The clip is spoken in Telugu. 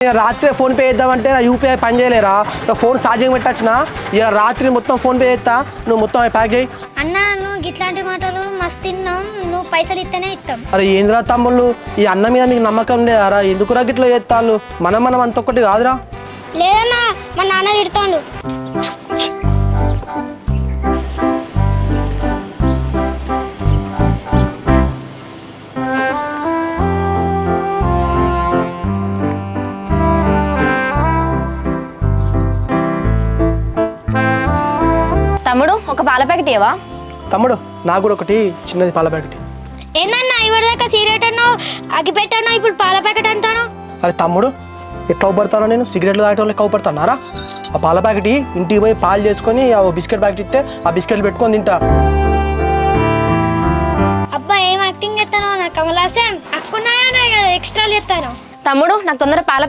రాత్రి ఫోన్ పే చేద్దామంటే నా యూపీఐ పని చేయలేరా ఫోన్ ఛార్జింగ్ పెట్టచ్చిన ఇలా రాత్రి మొత్తం ఫోన్ పే చేస్తా నువ్వు మొత్తం ప్యాక్ చేయి అన్న నువ్వు ఇట్లాంటి మాటలు మస్తు తిన్నాం నువ్వు పైసలు ఇస్తేనే ఇస్తాం అరే ఏంద్రా తమ్ముళ్ళు ఈ అన్న మీద మీకు నమ్మకం లేదారా ఎందుకురా గిట్లా చేస్తాళ్ళు మనం అంత ఒక్కటి కాదురా లేదన్నా మా నాన్న తిడతాడు తమ్ముడు ఒక పాల ప్యాకెట్ ఇవ్వవా? తమ్ముడు నాకు కూడా ఒకటి చిన్నది పాల ప్యాకెట్ ఏందన్నా ఇవరిదాకా సిగరెట్ అన్నావు అగ్గి పెట్టాను ఇప్పుడు పాల ప్యాకెట్ అంటాను అరే తమ్ముడు ఎట్లా అవుపడతానో నేను సిగరెట్లు తాగటం లెక్క అవుపడతానారా ఆ పాల ప్యాకెట్ ఇంటికి పోయి పాలు చేసుకొని ఆ బిస్కెట్ ప్యాకెట్ ఇస్తే ఆ బిస్కెట్లు పెట్టుకొని తింటా అబ్బా ఏం యాక్టింగ్ చేస్తానో నాకు కమలాసన్ అక్కున్నాయనే కదా ఎక్స్ట్రా చేస్తాను తమ్ముడు నాకు తొందర పాల